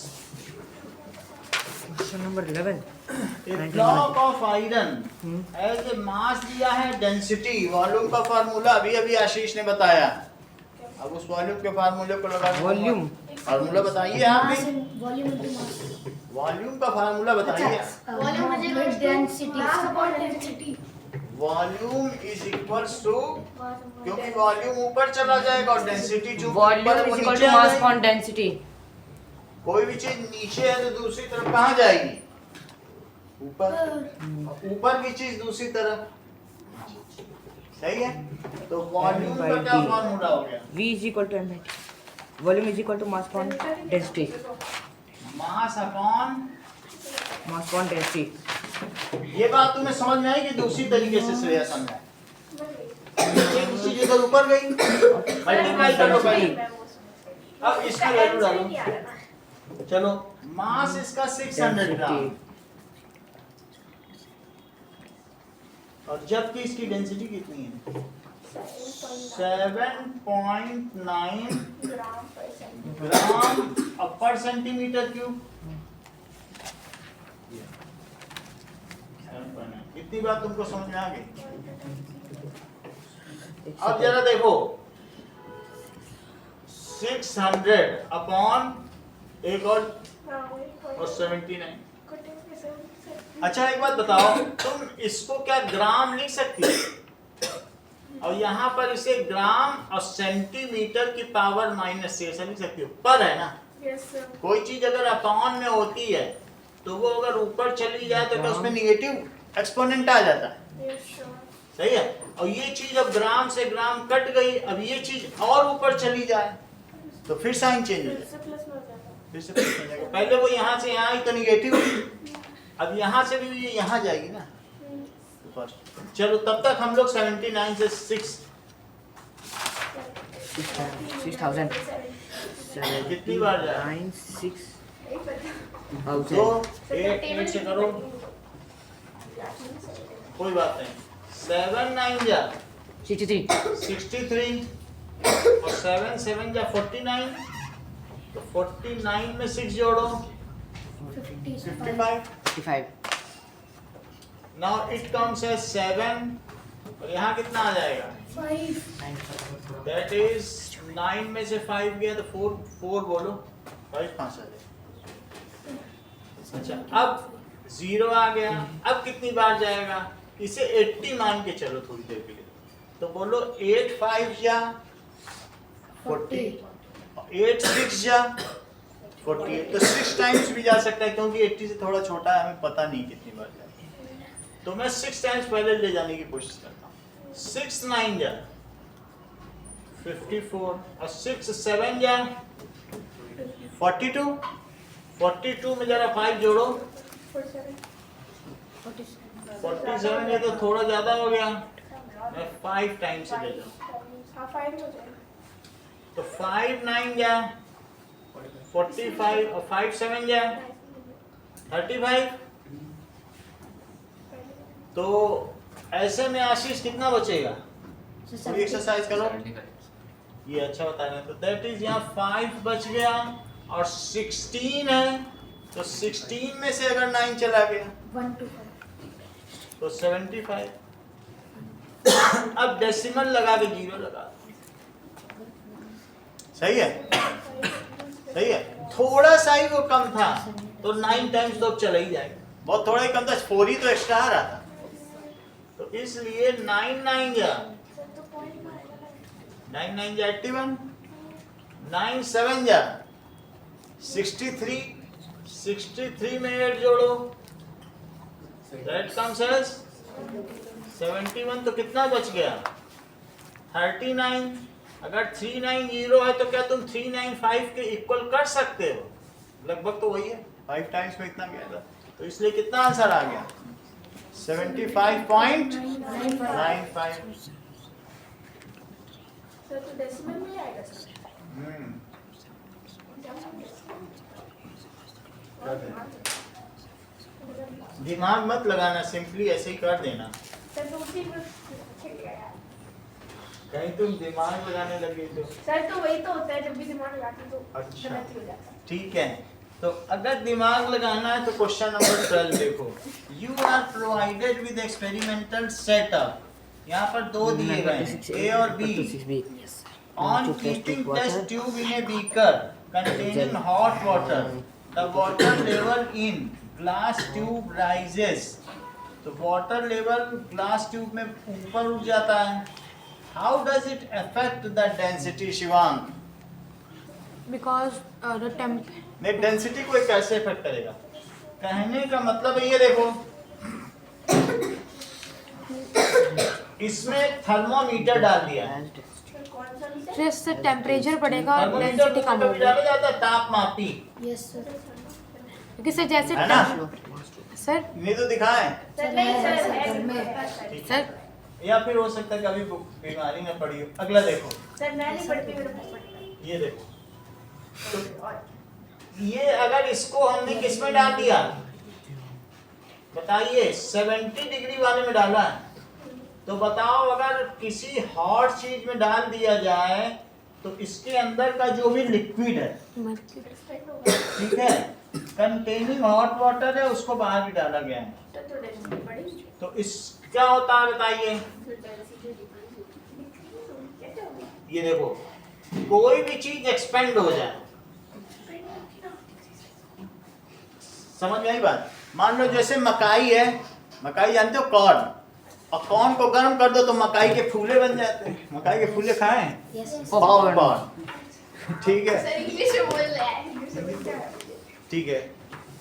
Question number 11। A block of iron has a mass दिया है, density, volume का formula अभी आशीष ने बताया। अब उस वॉल्यूम के फार्मूले को लगा, वॉल्यूम फार्मूला बताइए आप Mass भी। and volume into mass. Volume का फार्मूला बताइए। Volume is equal to density. Mass upon density. Volume is equals to, क्योंकि वॉल्यूम ऊपर चला जाएगा और डेंसिटी जो volume is equal to mass upon density. कोई भी चीज नीचे है तो दूसरी तरफ कहाँ जाएगी? ऊपर। ऊपर की चीज दूसरी तरफ, सही है? तो वॉल्यूम का क्या फॉर्मूला हो गया? V is equal to m/t। Volume is equal to mass upon density. Mass upon, mass upon density. ये बात तुम्हें समझ में आई कि दूसरी तरीके से श्रेया समझा? नीचे की चीज इधर ऊपर गई, मल्टीप्लाई करो भाई। अब इसकी वैल्यू डालो। चलो, मास इसका 600 ग्राम और जबकि इसकी डेंसिटी कितनी है? 7.9 ग्राम पर सेंटीमीटर क्यूब। इतनी बात तुमको समझ में आ गई? अब जरा देखो, 600 अपॉन एक और 79। अच्छा एक बात बताओ, तुम इसको क्या ग्राम लिख सकती हो? और यहाँ पर इसे ग्राम और सेंटीमीटर की पावर -6 ऐसा लिख सकती हो, पर है ना? कोई चीज अगर अपॉन में होती है तो वो अगर ऊपर चली जाए तो क्या उसमें निगेटिव एक्सपोनेंट आ जाता है? सही है। और ये चीज अब ग्राम से ग्राम कट गई, अब ये चीज और ऊपर चली जाए तो फिर साइन चेंज हो जाए, फिर से प्लस हो जाएगा। पहले वो यहाँ से यहाँ आई तो निगेटिव, अब यहाँ से भी ये यहाँ जाएगी ना। चलो तब तक हम लोग 79 से 6000 कितनी बार जाए? 96,000। तो 8 से करो, कोई बात नहीं। 7 9 जा 63 और 7 7 जा 49, तो 49 में 6 जोड़ो 55। नाउ इट कम्स एज 7 और यहाँ कितना आ जाएगा? 5. दैट इज 9 में से 5 गया तो 4 बोलो, 5 5 आ जाएगा। अच्छा अब 0 आ गया, अब कितनी बार जाएगा? इसे 80 मान के चलो थोड़ी देर के लिए, तो बोलो 8 5 जा 40, 8 6 जा 48, तो 6 टाइम्स भी जा सकता है क्योंकि 80 से थोड़ा छोटा है, हमें पता नहीं कितनी बार जाएगा। तो मैं 6 टाइम्स पहले ले जाने की कोशिश करता हूँ। 6 9 जा 54 और 6 7 जा 42, 42 में जरा 5 जोड़ो 47 ये तो थोड़ा ज्यादा हो गया, मैं 5 टाइम्स से ले जाऊँ तो 5 9 जा 45 और 5 7 जा 35। तो ऐसे में आशीष कितना बचेगा? थोड़ी एक्सरसाइज करो। 75। ये अच्छा बता रहे हैं। तो दैट इज यहाँ 5 बच गया और 16 है, तो 16 में से अगर 9 चला गया 1 2 तो 75। अब डेसिमल लगा के 0 लगा दो। सही है, सही है। थोड़ा सा ही वो कम था तो 9 टाइम्स तो चला ही जाएगा, बहुत थोड़ा ही कम था, 4 ही तो एक्स्ट्रा आ रहा था, तो इसलिए 9 9 जा 9 9 जा 81, 9 7 जा 63, 63 में 8 जोड़ो, दैट कम्स एज 71। तो कितना बच गया? 39। अगर 390 है तो क्या तुम 395 के इक्वल कर सकते हो? लगभग तो वही है, 5 टाइम्स में इतना गया था, तो इसलिए कितना आंसर आ गया? 75.95। सर तो डेसिमल में आएगा सर। दिमाग मत लगाना, सिंपली ऐसे ही कर देना। सर तो उसी में खेल गया यार। कहीं तुम दिमाग लगाने लगे तो सर तो वही तो होता है, जब भी दिमाग लगाते तो अच्छा। गलत ही हो जाता है। ठीक है। तो अगर दिमाग लगाना है तो क्वेश्चन नंबर 12 देखो। You are provided with experimental setup, यहाँ पर 2 दिए गए हैं, ए और B. On keeping test tube in a beaker containing hot water, the water level in glass tube rises। तो वाटर लेवल ग्लास ट्यूब में ऊपर उठ जाता है। How does it affect the density Shivang? Because the temp. नहीं, density को ये कैसे इफेक्ट करेगा? कहने का मतलब है, ये देखो इसमें थर्मोमीटर डाल दिया है। सर कौन सा मीटर? जिससे टेम्परेचर बढ़ेगा और थर्मोमीटर डेंसिटी को कम कभी होगी। डाला जाता है तापमापी, यस सर क्योंकि सर जैसे है ना? सर नहीं तो दिखाएं, सर नहीं सर सर, है घर में। मेरे पास है। सर या फिर हो सकता है कि अभी बीमारी में पड़ी हो। अगला देखो, सर मैं नहीं पढ़ती, मेरे पास पढ़ता है। ये देखो, तो ये अगर इसको हमने किस में डाल दिया बताइए? 70 डिग्री वाले में डाला है, तो बताओ अगर किसी हॉट चीज में डाल दिया जाए तो इसके अंदर का जो भी लिक्विड है, ठीक है, कंटेनिंग हॉट वाटर है, उसको बाहर भी डाला गया है, तो डेंसिटी बढ़ी। तो इस क्या होता है बताइए? ये देखो, कोई भी चीज एक्सपेंड हो जाए, समझ में आई बात? मान लो जैसे मकाई है, मकाई जानते हो, कॉर्न, और कॉर्न को गर्म कर दो तो मकाई के फूले बन जाते हैं। मकाई के फूले खाएं? यस पॉपकॉर्न, ठीक है, सर इंग्लिश में बोल रहा है। ठीक है।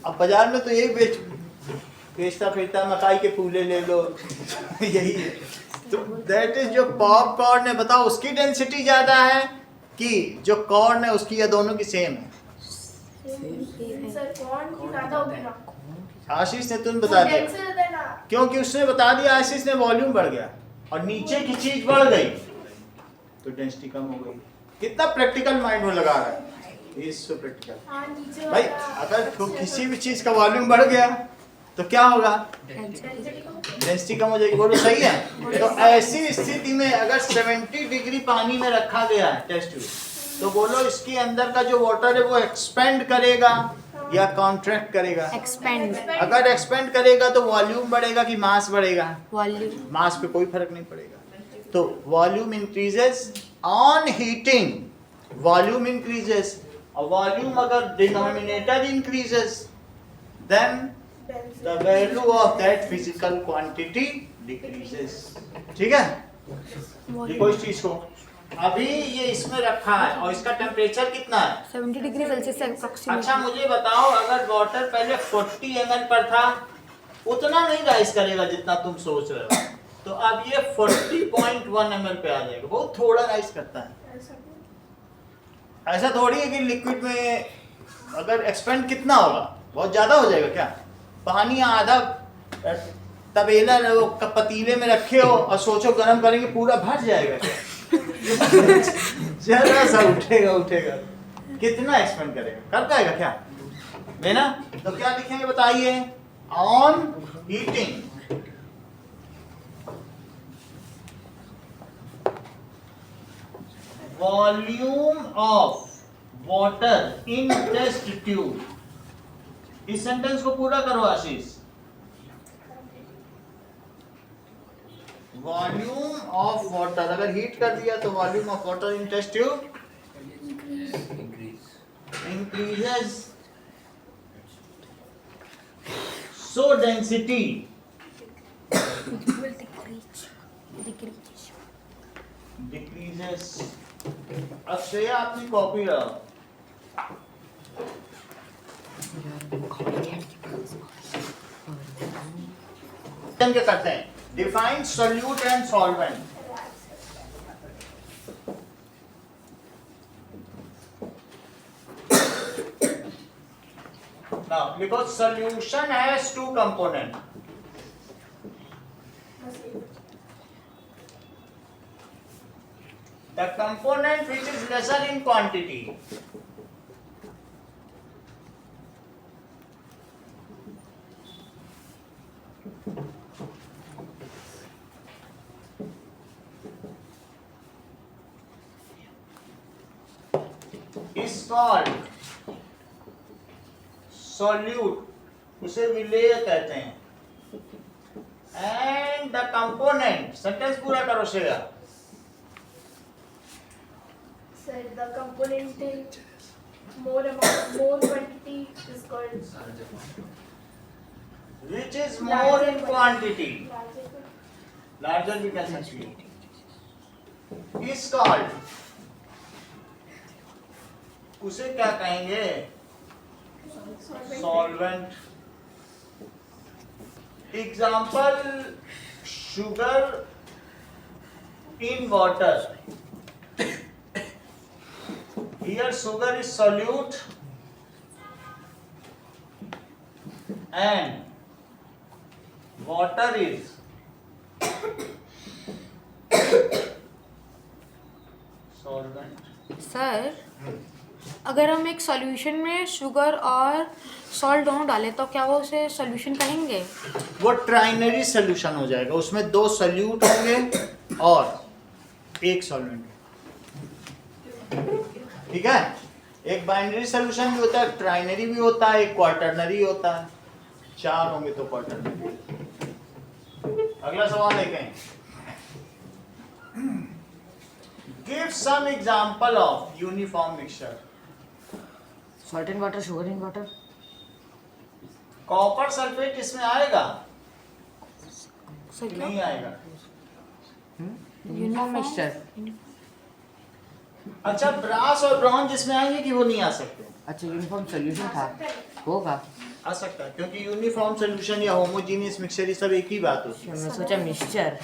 अब बाजार में तो यही बेचता फिरता है, मकाई के फूले ले लो यही है। तो दैट इज जो पॉपकॉर्न है, बताओ उसकी डेंसिटी ज्यादा है कि जो कॉर्न है उसकी, या दोनों की सेम है? सर कौन की ज्यादा होगी ना? आशीष ने तुम बता दिया, डेंसर होता है ना। क्योंकि उसने बता दिया, आशीष ने वॉल्यूम बढ़ गया और नीचे की चीज बढ़ गई तो डेंसिटी कम हो गई। कितना प्रैक्टिकल माइंड वो लगा रहा है, इज सो प्रैक्टिकल। हाँ नीचे भाई अगर किसी भी चीज का वॉल्यूम बढ़ गया तो क्या होगा? डेंसिटी कम हो जाएगी। बोलो सही है? तो ऐसी स्थिति में अगर 70 डिग्री पानी में रखा गया है टेस्ट ट्यूब, तो बोलो इसके अंदर का जो वाटर है वो एक्सपेंड करेगा या कॉन्ट्रैक्ट करेगा? एक्सपेंड अगर एक्सपेंड करेगा तो वॉल्यूम बढ़ेगा कि मास बढ़ेगा? वॉल्यूम। मास पे कोई फर्क नहीं पड़ेगा। तो volume increases on heating, volume increases, और वॉल्यूम अगर denominator increases then the value of that physical quantity decreases। ठीक है, देखो इस चीज को, अभी ये इसमें रखा है और इसका टेम्परेचर कितना है? 70 डिग्री सेल्सियस से अप्रोक्सीमेट। अच्छा मुझे बताओ, अगर वाटर पहले 40 ml पर था, उतना नहीं राइज करेगा जितना तुम सोच रहे हो, तो अब ये 40.1 ml पे आ जाएगा, बहुत थोड़ा राइज करता है। ऐसा थोड़ी है कि लिक्विड में अगर एक्सपेंड कितना होगा, बहुत ज्यादा हो जाएगा क्या? पानी आधा तबेला वो पतीले में रखे हो और सोचो गर्म करेंगे पूरा भर जाएगा क्या? जरा सा उठेगा, कितना एक्सपेंड करेगा? कर पाएगा क्या? देना। तो क्या लिखेंगे बताइए? On heating volume of water in test tube. इस सेंटेंस को पूरा करो आशीष। वॉल्यूम ऑफ वाटर, अगर हीट कर दिया तो volume of water in test tube increases, so density will decreases। Akshaya अपनी कॉपी रहो। क्या करते हैं? Define solute and solvent. Now, because solution has two components. The component which is lesser in quantity is called solute, उसे विलेय कहते हैं। And the component, sentence पूरा करो Shreya. Sir, the component in more amount, more quantity is called which is more in quantity, larger. Larger भी कह सकती हो। Is called, उसे क्या कहेंगे? Solvent. Example, sugar in water. Here sugar is solute and water is solvent. Sir, अगर हम एक सॉल्यूशन में शुगर और सॉल्ट दोनों डालें तो क्या वो उसे सॉल्यूशन कहेंगे? वो ट्राइनरी सोल्यूशन हो जाएगा, उसमें दो सॉल्यूट होंगे और एक सॉल्वेंट। ठीक है? एक बाइनरी सोल्यूशन भी होता है, ट्राइनरी भी होता है, एक क्वार्टरनरी होता है। चार होंगे तो क्वार्टरनरी। अगला सवाल देखें। Give some example of uniform mixture. Salt in water, sugar in water. Copper sulphate इसमें आएगा सर कि क्या? नहीं आएगा? Uniform mixture. अच्छा, ब्रास और ब्रॉन्ज जिसमें आएंगे कि वो नहीं आ सकते? अच्छा, यूनिफॉर्म सॉल्यूशन था, होगा। आ सकता है, क्योंकि यूनिफॉर्म सोल्यूशन या होमोजीनियस मिक्सचर ये सब एक ही बात होती है। मैं सोचा मिक्सचर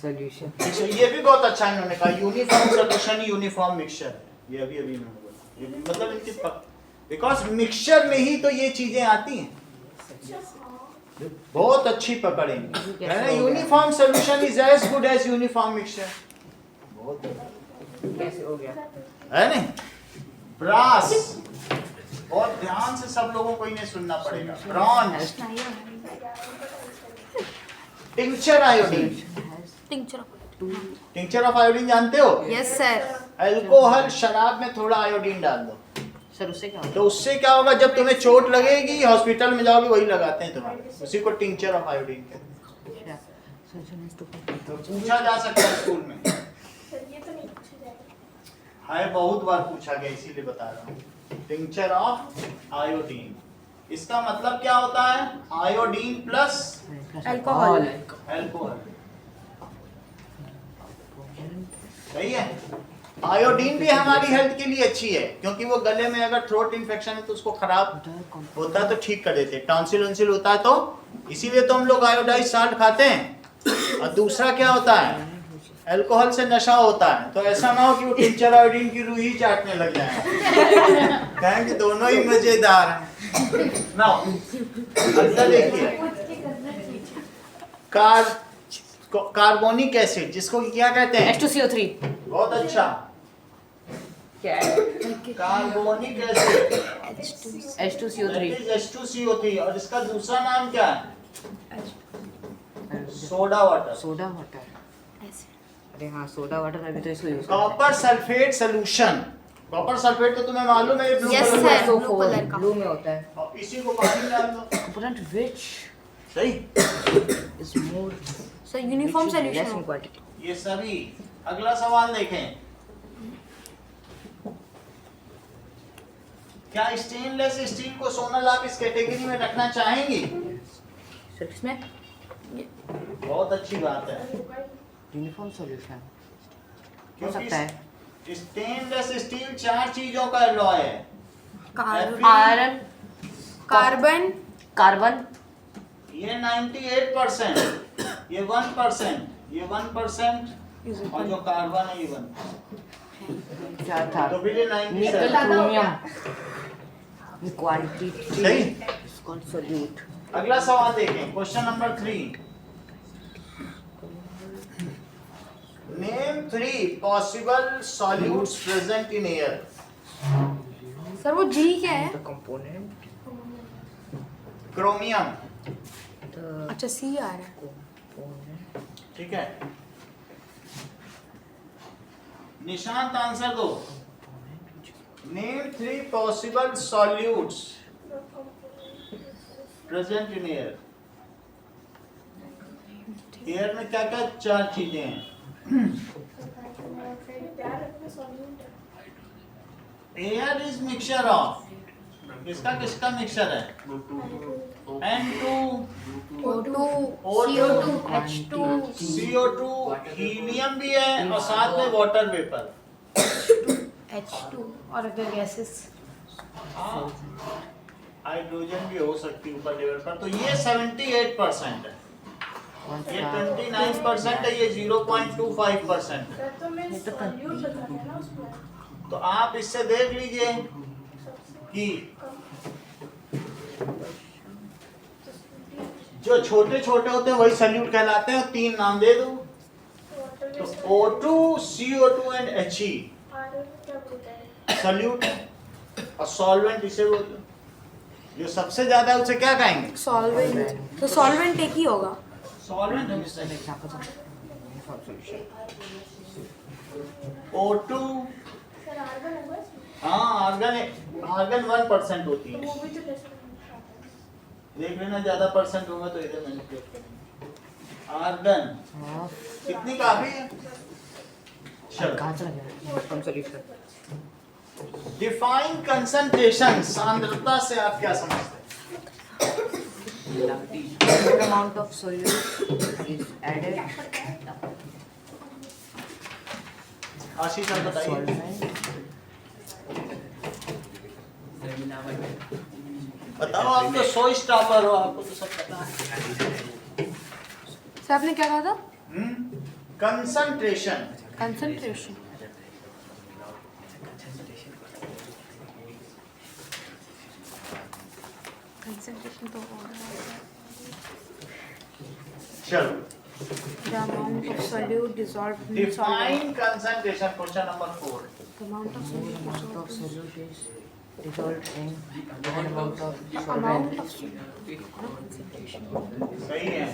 सॉल्यूशन। तो ये भी बहुत अच्छा इन्होंने कहा, यूनिफॉर्म सोल्यूशन यूनिफॉर्म मिक्सचर। ये अभी इन्होंने बोला, ये मतलब इनकी बिकॉज मिक्सचर में ही तो ये चीजें आती हैं। बहुत अच्छी पकड़ है इनकी। Uniform solution is as good as uniform mixture. बहुत कैसे हो गया? है नहीं? ब्रास, बहुत ध्यान से सब लोगों को इन्हें सुनना पड़ेगा। Bronze, tincture iodine. Tincture of iodine जानते हो? Yes sir. अल्कोहल, शराब में थोड़ा आयोडीन डाल दो सर उससे क्या होगा? तो उससे क्या होगा? जब तुम्हें चोट लगेगी हॉस्पिटल में जाओगे, वही लगाते हैं तुम्हारे, उसी को टिंक्चर ऑफ आयोडीन कहते हैं। तो पूछा जा सकता है स्कूल में। सर ये तो नहीं पूछा जाएगा। है, बहुत बार पूछा गया, इसीलिए बता रहा हूँ। टिंक्चर ऑफ आयोडीन, इसका मतलब क्या होता है? Iodine plus alcohol. अल्कोहल। सही है? आयोडीन भी हमारी हेल्थ के लिए अच्छी है, क्योंकि वो गले में अगर थ्रोट इन्फेक्शन है तो उसको खराब होता है तो ठीक कर देते हैं। टॉन्सिल वंसिल होता है तो इसीलिए तो हम लोग आयोडाइज साल्ट खाते हैं। और दूसरा क्या होता है? अल्कोहल से नशा होता है, तो ऐसा ना हो कि वो टिंचर आयोडीन की रूही चाटने लग जाए। कहें कि दोनों ही मजेदार हैं। ना अगला देखिए, कार्बोनिक एसिड, जिसको क्या कहते हैं? H2CO3। बहुत अच्छा। क्या है? कार्बोनिक एसिड H2CO3 H2CO3 और इसका दूसरा नाम क्या है? Soda water. Soda water. अरे हाँ, सोडा वाटर में भी तो इसको use copper sulphate solution. Copper sulphate तो तुम्हें मालूम है, ये ब्लू Yes, कलर का sir. है। blue color का। ब्लू में होता है। और इसी को पानी में डाल दो। कंपोनेंट विच सही। Is more sir uniform less in solution quantity. ये सभी। अगला सवाल देखें। क्या स्टेनलेस स्टील को सोनल आप इस कैटेगरी में रखना चाहेंगी? सर इसमें बहुत अच्छी बात है, यूनिफॉर्म सॉल्यूशन हो क्योंकि सकता है। स्टेनलेस स्टील 4 चीजों का एलॉय है। आयरन, कार्बन, कार्बन, ये 98%, ये 1%, ये 1% और जो कार्बन है ये 1%। क्या था? तो फिर ये निकल 97। क्रोमियम क्वांटिटी सही। Is called solute. अगला सवाल देखें, question number 3। Name 3 possible solutes present in air. Sir वो जी क्या है? द कंपोनेंट, क्रोमियम, द अच्छा सी आ रहा है। कंपोनेंट, ठीक है। निशांत आंसर दो। Name 3 possible solutes present in air. Air में क्या क्या 4 चीजें हैं? एयर इज मिक्सचर ऑफ, किसका किसका मिक्सचर है? N2, O2, O2, H2, CO2, helium भी है और साथ में वाटर वेपर। H2 और अदर गैसेस। हाइड्रोजन भी हो सकती है ऊपर लेवल पर। तो ये 78% है, ये 29% है, ये 0.25% है। तो मैं सॉल्यूट बता दिया ना उसमें। तो आप इससे देख लीजिए कि जो छोटे छोटे होते हैं वही सॉल्यूट कहलाते हैं। 3 नाम दे दो। तो O2, CO2 एंड He क्या बोलते हैं? सॉल्यूट और सॉल्वेंट इसे बोलते हैं। जो सबसे ज्यादा है उसे क्या कहेंगे? सॉल्वेंट। तो सॉल्वेंट एक ही होगा। Solvent example solution. O2, sir argon होगा इसमें? हाँ आर्गन 1% होती तो है। वो भी तो कैसे देख लेना, ज्यादा परसेंट होगा तो इधर मैनिपुलेट करेंगे। आर्गन कितनी काफी है? चलो, कहाँ चला गया यूनिफॉर्म सॉल्यूशन? Define concentration. सांद्रता से आप क्या समझते हैं? What amount of solute is added? आशीष आप बताइए। Solvent. बताओ, आप तो 100 स्टॉपर हो, आपको तो सब पता है। सर आपने क्या कहा था? कंसंट्रेशन। कंसंट्रेशन। कंसंट्रेशन तो चलो, the amount of solute dissolved in solvent. Define concentration, question number 4। The amount of Amount of solute solute is dissolved in given amount of amount solvent. of solute. Concentration. सही है।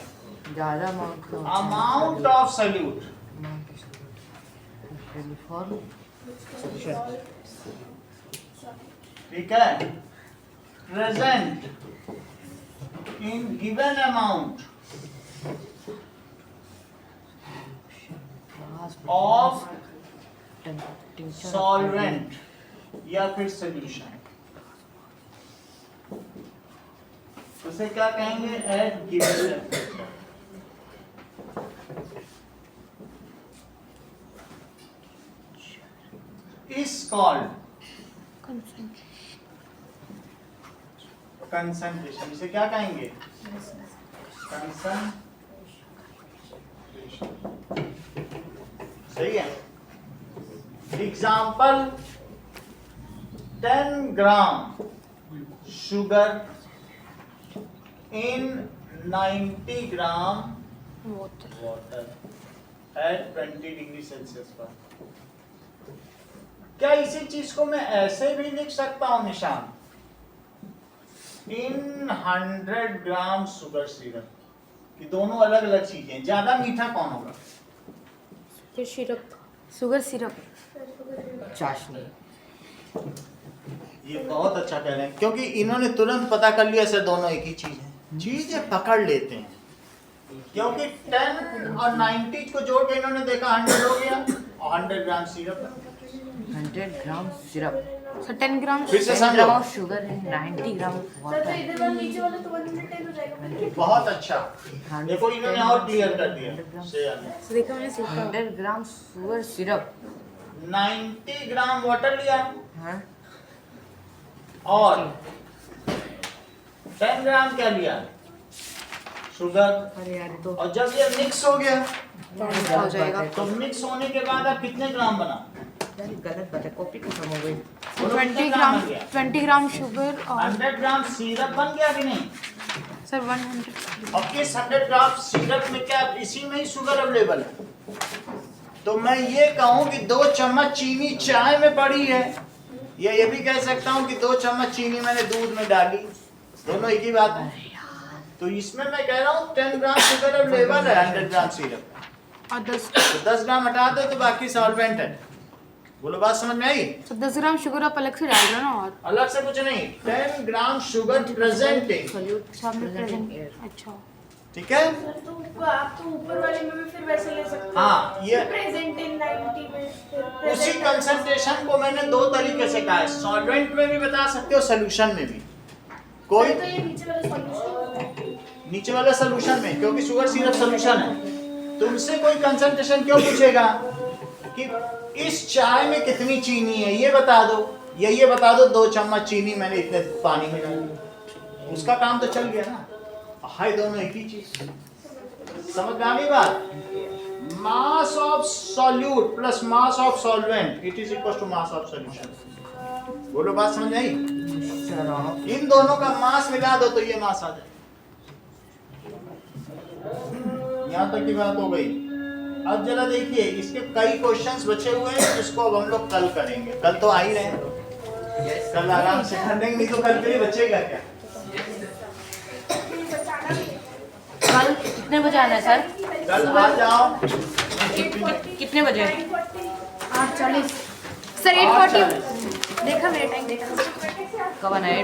ज़्यादा amount का amount of solute, amount of solute uniform solution. ठीक है, present in given amount of Tincture solvent या फिर solution, उसे क्या कहेंगे? At given is called concentration. इसे क्या कहेंगे? कंसंट्रेशन। सही है। Example, 10 gram sugar in 90 gram Water. Water at 20 degree Celsius पर। क्या इसी चीज को मैं ऐसे भी लिख सकता हूं निशान? इन 100 ग्राम शुगर सिरप, कि दोनों अलग अलग चीजें। ज्यादा मीठा कौन होगा? फिर सिरप, शुगर सिरप। चाशनी। ये बहुत अच्छा कह रहे हैं, क्योंकि इन्होंने तुरंत पता कर लिया सर दोनों एक ही चीज है। चीजें पकड़ लेते हैं, क्योंकि 10 और 90 को जोड़ के इन्होंने देखा 100 हो गया और 100 ग्राम सिरप। 100 ग्राम सिरप, सर 10 ग्राम फिर से 10 समझो। Gram of sugar and 90 gram of sir तो वाटर। इधर वाला नीचे वाला तो 110 हो जाएगा। बहुत अच्छा, देखो इन्होंने और क्लियर कर दिया। देखा मैंने सीखा। 100 gram sugar syrup. 90 gram water लिया हाँ, और 10 ग्राम क्या लिया? शुगर। अरे यार ये तो और जब ये मिक्स हो गया हो जाएगा। तो मिक्स होने के बाद अब कितने ग्राम बना? यार ये गलत बात है, कॉपी खत्म हो गई। 20 ग्राम 20 ग्राम शुगर और 100 ग्राम सिरप बन गया कि नहीं? सर 100। अब इस 100 ग्राम सिरप में क्या इसी में ही शुगर अवेलेबल है? तो मैं ये कहूं कि 2 चम्मच चीनी चाय में पड़ी है, या ये भी कह सकता हूं कि 2 चम्मच चीनी मैंने दूध में डाली, दोनों एक ही बात है। तो इसमें मैं कह रहा हूँ 10 ग्राम शुगर अवेलेबल है 100 ग्राम सिरप, और 10 तो 10 ग्राम हटा दो तो बाकी सॉल्वेंट है। बोलो बात समझ में आई? तो 10 ग्राम शुगर आप अलग से डाल रहे हो ना? और अलग से कुछ नहीं, 10 ग्राम शुगर प्रेजेंटिंग, सामने प्रेजेंट। अच्छा, ठीक है? सर तो आप तो ऊपर वाले में भी फिर वैसे ले सकते हो। हाँ, ये प्रेजेंट इन 90 में फिर उसी present- कंसंट्रेशन को मैंने 2 तरीके से कहा है, सॉल्वेंट में भी बता सकते हो, सोल्यूशन में भी। कोई तो ये नीचे वाला सॉल्यूशन नीचे वाला सोल्यूशन में, क्योंकि शुगर सिरप सोल्यूशन है। तुमसे कोई कंसंट्रेशन क्यों पूछेगा कि इस चाय में कितनी चीनी है ये बता दो, या ये बता दो 2 चम्मच चीनी मैंने इतने पानी में डाली, उसका काम तो चल गया ना। हाय दोनों एक ही चीज, समझ में आ गई बात? Mass of solute plus mass of solvent it is equal to mass of solution. बोलो बात समझ में आई? इन दोनों का मास मिला दो तो ये मास आ जाए। यहाँ तक की बात हो गई। अब जरा देखिए, इसके कई क्वेश्चंस बचे हुए हैं जिसको अब हम लोग कल करेंगे। कल तो आ ही रहे हैं, कल आराम से कर लेंगे, नहीं तो कल के लिए बचेगा क्या? कल कितने बजे आना है सर? कल आ जाओ। कितने बजे? 8:40। सर 8:40 देखा, मेरे टाइम देखा। कब आना है?